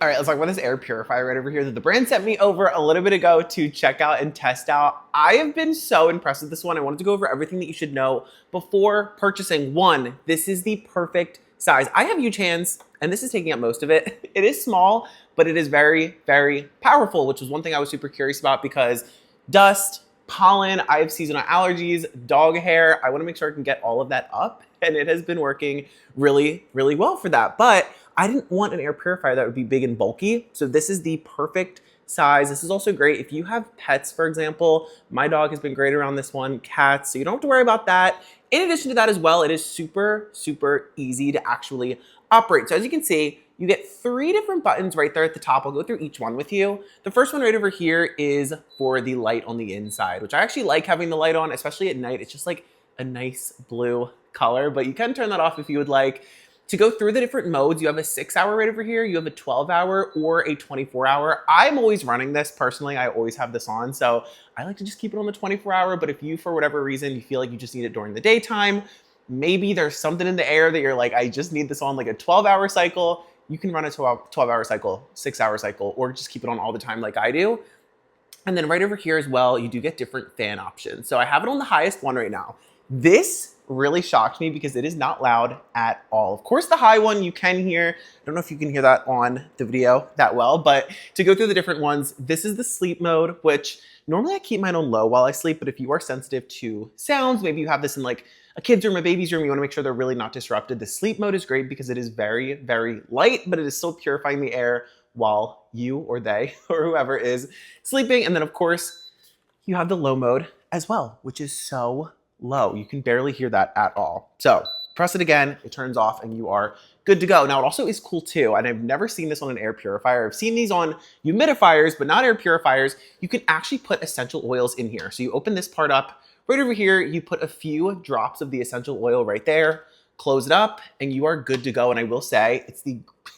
All right, let's talk about this air purifier right over here that the brand sent me over a little bit ago to check out and test out. I have been so impressed with this one. I wanted to go over everything that you should know before purchasing. One, this is the perfect size. I have huge hands, and this is taking up most of it. It is small, but it is very, very powerful, which was one thing I was super curious about because dust, pollen, I have seasonal allergies, dog hair. I wanna make sure I can get all of that up, and it has been working really, really well for that. But I didn't want an air purifier that would be big and bulky. So this is the perfect size. This is also great if you have pets, for example. My dog has been great around this one, cats, so you don't have to worry about that. In addition to that as well, it is super, super easy to actually operate. So as you can see, you get 3 different buttons right there at the top. I'll go through each one with you. The first one right over here is for the light on the inside, which I actually like having the light on, especially at night. It's just like a nice blue color, but you can turn that off if you would like. To go through the different modes, you have a 6-hour right over here, you have a 12-hour or a 24-hour. I'm always running this personally. I always have this on, so I like to just keep it on the 24-hour, but if you, for whatever reason, you feel like you just need it during the daytime, maybe there's something in the air that you're like, I just need this on like a 12-hour cycle, you can run a 12-hour cycle, 6-hour cycle, or just keep it on all the time like I do. And then right over here as well, you do get different fan options. So I have it on the highest one right now. This really shocked me because it is not loud at all. Of course, the high one you can hear. I don't know if you can hear that on the video that well, but to go through the different ones, this is the sleep mode, which normally I keep mine on low while I sleep, but if you are sensitive to sounds, maybe you have this in like a kid's room, a baby's room, you wanna make sure they're really not disrupted. The sleep mode is great because it is very, very light, but it is still purifying the air while you or they or whoever is sleeping. And then of course, you have the low mode as well, which is so low. You can barely hear that at all. So press it again, it turns off and you are good to go. Now it also is cool too, and I've never seen this on an air purifier. I've seen these on humidifiers, but not air purifiers. You can actually put essential oils in here. So you open this part up, right over here, you put a few drops of the essential oil right there, close it up, and you are good to go. And I will say, it's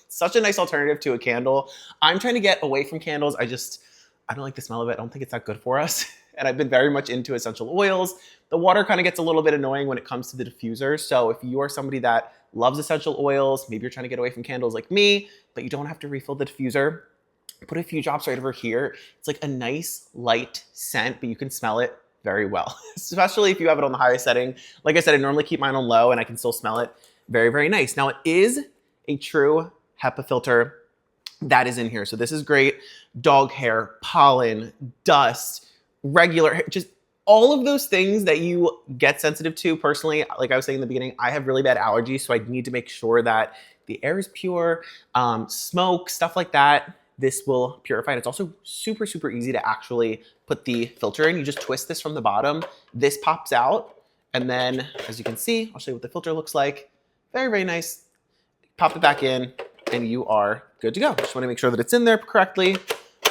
such a nice alternative to a candle. I'm trying to get away from candles. I don't like the smell of it. I don't think it's that good for us. And I've been very much into essential oils. The water kind of gets a little bit annoying when it comes to the diffuser. So if you are somebody that loves essential oils, maybe you're trying to get away from candles like me, but you don't have to refill the diffuser, put a few drops right over here. It's like a nice light scent, but you can smell it very well, especially if you have it on the highest setting. Like I said, I normally keep mine on low and I can still smell it very, very nice. Now it is a true HEPA filter that is in here. So this is great. Dog hair, pollen, dust, regular, just all of those things that you get sensitive to. Personally, like I was saying in the beginning, I have really bad allergies, so I need to make sure that the air is pure, smoke, stuff like that. This will purify. And it's also super, super easy to actually put the filter in. You just twist this from the bottom. This pops out. And then as you can see, I'll show you what the filter looks like. Very, very nice. Pop it back in and you are good to go. Just want to make sure that it's in there correctly.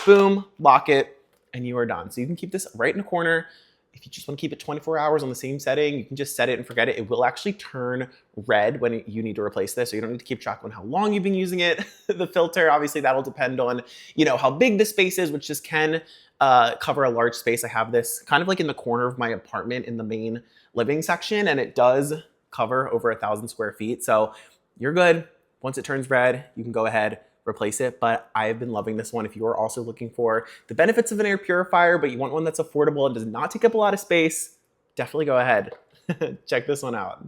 Boom, lock it, and you are done. So you can keep this right in a corner. If you just want to keep it 24 hours on the same setting, you can just set it and forget it. It will actually turn red when you need to replace this, so you don't need to keep track on how long you've been using it. The filter, obviously that'll depend on, how big the space is, which just can cover a large space. I have this kind of like in the corner of my apartment in the main living section, and it does cover over 1,000 square feet. So you're good. Once it turns red, you can go ahead, replace it. But I've been loving this one. If you are also looking for the benefits of an air purifier, but you want one that's affordable and does not take up a lot of space, definitely go ahead. Check this one out.